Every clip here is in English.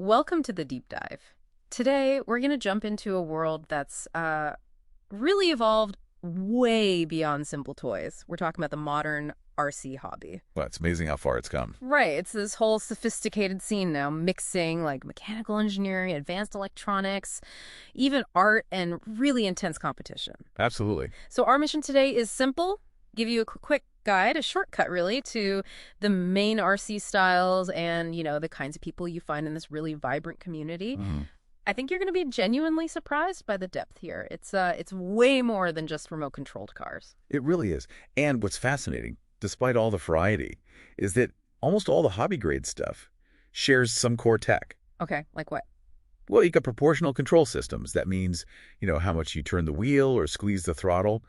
Welcome to the deep dive. Today, we're going to jump into a world that's really evolved way beyond simple toys. We're talking about the modern RC hobby. Well, it's amazing how far it's come. Right, it's this whole sophisticated scene now, mixing like mechanical engineering, advanced electronics, even art, and really intense competition. Absolutely. So our mission today is simple, give you a quick guide, a shortcut really, to the main RC styles and, the kinds of people you find in this really vibrant community. I think you're going to be genuinely surprised by the depth here. It's way more than just remote-controlled cars. It really is. And what's fascinating, despite all the variety, is that almost all the hobby-grade stuff shares some core tech. Okay, like what? Well, you got proportional control systems. That means, how much you turn the wheel or squeeze the throttle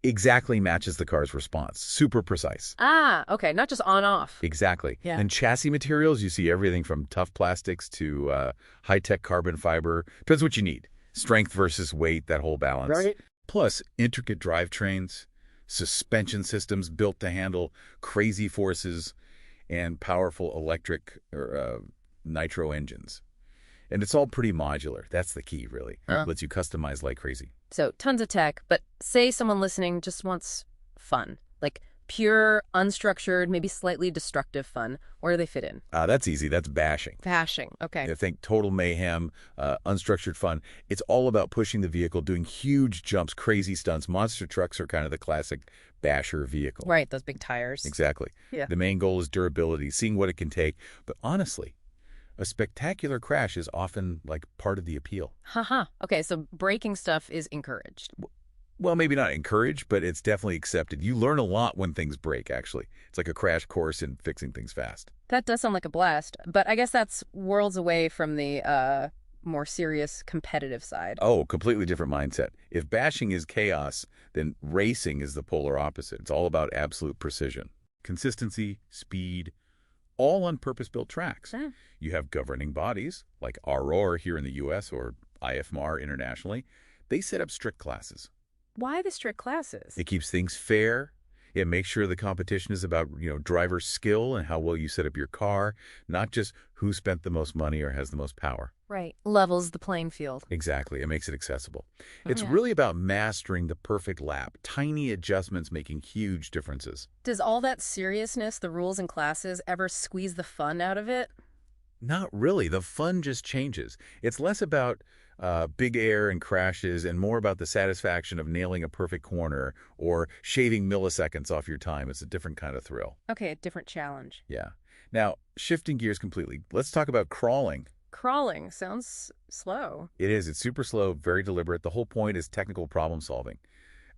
exactly matches the car's response. Super precise. Ah, okay, not just on-off. Exactly. Yeah. And chassis materials, you see everything from tough plastics to high-tech carbon fiber. Depends what you need. Strength versus weight, that whole balance. Right. Plus, intricate drivetrains, suspension systems built to handle crazy forces, and powerful electric or nitro engines. And it's all pretty modular. That's the key, really. Lets you customize like crazy. So tons of tech, but say someone listening just wants fun, like pure, unstructured, maybe slightly destructive fun. Where do they fit in? That's easy. That's bashing. Bashing, okay. I think total mayhem, unstructured fun. It's all about pushing the vehicle, doing huge jumps, crazy stunts. Monster trucks are kind of the classic basher vehicle. Right, those big tires. Exactly. Yeah. The main goal is durability, seeing what it can take. But honestly, a spectacular crash is often like part of the appeal. Haha. Okay, so braking stuff is encouraged. Well, maybe not encouraged, but it's definitely accepted. You learn a lot when things break, actually. It's like a crash course in fixing things fast. That does sound like a blast, but I guess that's worlds away from the more serious competitive side. Oh, completely different mindset. If bashing is chaos, then racing is the polar opposite. It's all about absolute precision. Consistency, speed, all on purpose-built tracks. Yeah. You have governing bodies, like ROR here in the U.S. or IFMAR internationally. They set up strict classes. Why the strict classes? It keeps things fair. It makes sure the competition is about, driver skill and how well you set up your car, not just who spent the most money or has the most power. Right. Levels the playing field. Exactly. It makes it accessible. It's Yeah. really about mastering the perfect lap, tiny adjustments making huge differences. Does all that seriousness, the rules and classes, ever squeeze the fun out of it? Not really. The fun just changes. It's less about big air and crashes and more about the satisfaction of nailing a perfect corner or shaving milliseconds off your time. It's a different kind of thrill. Okay, a different challenge. Yeah. Now, shifting gears completely, let's talk about crawling. Crawling sounds slow. It is. It's super slow, very deliberate. The whole point is technical problem solving.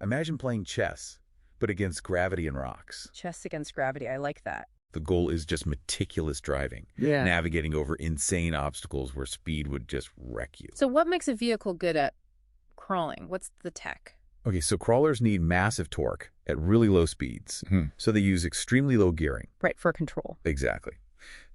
Imagine playing chess, but against gravity and rocks. Chess against gravity, I like that. The goal is just meticulous driving, navigating over insane obstacles where speed would just wreck you. So what makes a vehicle good at crawling? What's the tech? Okay, so crawlers need massive torque at really low speeds, so they use extremely low gearing. Right, for control. Exactly.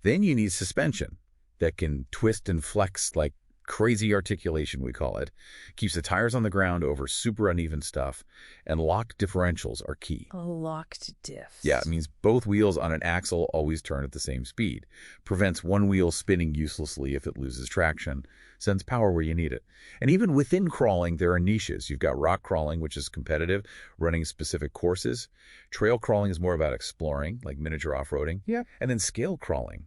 Then you need suspension that can twist and flex like crazy articulation, we call it. Keeps the tires on the ground over super uneven stuff, and locked differentials are key. A locked diff. Yeah, it means both wheels on an axle always turn at the same speed. Prevents one wheel spinning uselessly if it loses traction. Sends power where you need it. And even within crawling, there are niches. You've got rock crawling, which is competitive, running specific courses. Trail crawling is more about exploring, like miniature off-roading. Yeah. And then scale crawling.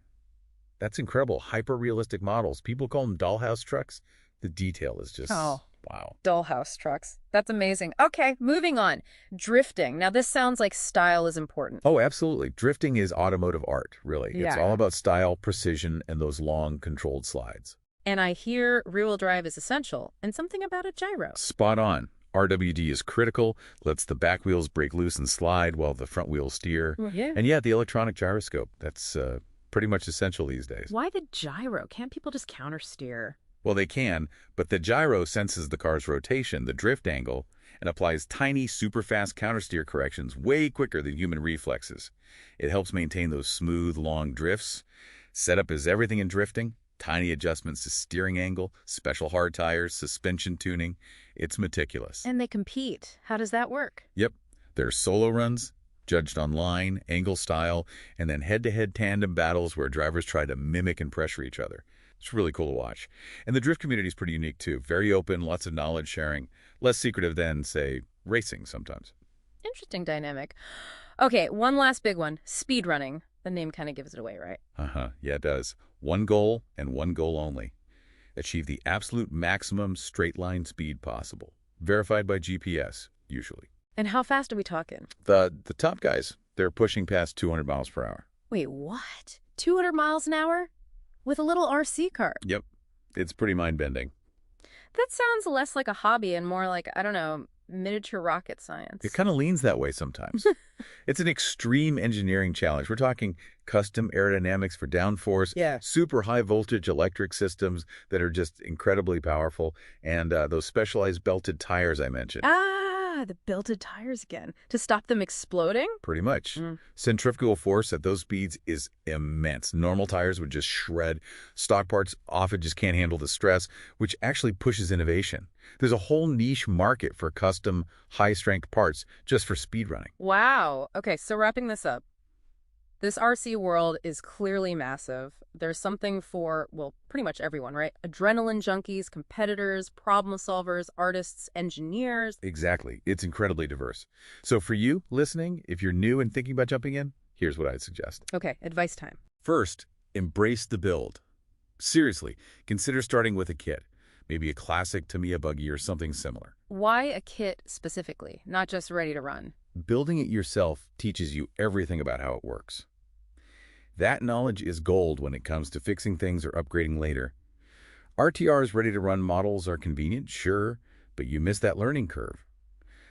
That's incredible. Hyper-realistic models. People call them dollhouse trucks. The detail is just, wow. Dollhouse trucks. That's amazing. Okay, moving on. Drifting. Now, this sounds like style is important. Oh, absolutely. Drifting is automotive art, really. It's Yeah. all about style, precision, and those long, controlled slides. And I hear rear-wheel drive is essential, and something about a gyro. Spot on. RWD is critical, lets the back wheels break loose and slide while the front wheels steer. Yeah. And yeah, the electronic gyroscope, that's pretty much essential these days. Why the gyro? Can't people just countersteer? Well, they can, but the gyro senses the car's rotation, the drift angle, and applies tiny, super fast countersteer corrections way quicker than human reflexes. It helps maintain those smooth, long drifts. Setup is everything in drifting. Tiny adjustments to steering angle, special hard tires, suspension tuning. It's meticulous. And they compete. How does that work? Yep. There's solo runs, judged online, angle style, and then head-to-head tandem battles where drivers try to mimic and pressure each other. It's really cool to watch. And the drift community is pretty unique, too. Very open, lots of knowledge sharing, less secretive than, say, racing sometimes. Interesting dynamic. Okay, one last big one. Speed running. The name kind of gives it away, right? Uh-huh, yeah, it does. One goal and one goal only. Achieve the absolute maximum straight-line speed possible. Verified by GPS, usually. And how fast are we talking? The top guys, they're pushing past 200 miles per hour. Wait, what? 200 miles an hour? With a little RC car? Yep. It's pretty mind-bending. That sounds less like a hobby and more like, I don't know, miniature rocket science. It kind of leans that way sometimes. It's an extreme engineering challenge. We're talking custom aerodynamics for downforce, super high-voltage electric systems that are just incredibly powerful, and those specialized belted tires I mentioned. The belted tires again. To stop them exploding? Pretty much. Centrifugal force at those speeds is immense. Normal tires would just shred. Stock parts often just can't handle the stress, which actually pushes innovation. There's a whole niche market for custom, high-strength parts just for speedrunning. Wow. Okay, so wrapping this up. This RC world is clearly massive. There's something for, well, pretty much everyone, right? Adrenaline junkies, competitors, problem solvers, artists, engineers. Exactly. It's incredibly diverse. So for you, listening, if you're new and thinking about jumping in, here's what I'd suggest. Okay, advice time. First, embrace the build. Seriously, consider starting with a kit. Maybe a classic Tamiya buggy or something similar. Why a kit specifically, not just ready to run? Building it yourself teaches you everything about how it works. That knowledge is gold when it comes to fixing things or upgrading later. RTR's ready-to-run models are convenient, sure, but you miss that learning curve.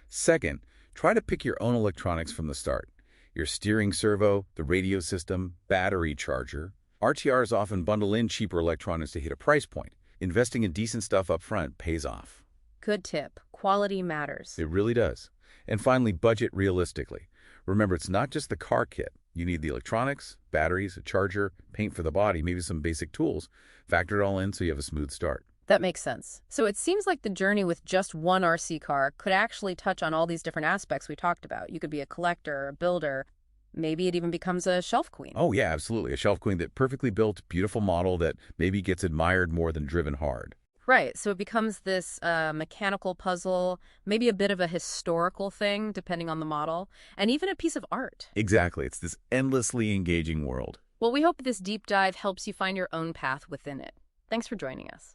Second, try to pick your own electronics from the start. Your steering servo, the radio system, battery charger. RTRs often bundle in cheaper electronics to hit a price point. Investing in decent stuff up front pays off. Good tip. Quality matters. It really does. And finally, budget realistically. Remember, it's not just the car kit. You need the electronics, batteries, a charger, paint for the body, maybe some basic tools. Factor it all in so you have a smooth start. That makes sense. So it seems like the journey with just one RC car could actually touch on all these different aspects we talked about. You could be a collector, a builder. Maybe it even becomes a shelf queen. Oh, yeah, absolutely. A shelf queen that perfectly built, beautiful model that maybe gets admired more than driven hard. Right. So it becomes this mechanical puzzle, maybe a bit of a historical thing, depending on the model, and even a piece of art. Exactly. It's this endlessly engaging world. Well, we hope this deep dive helps you find your own path within it. Thanks for joining us.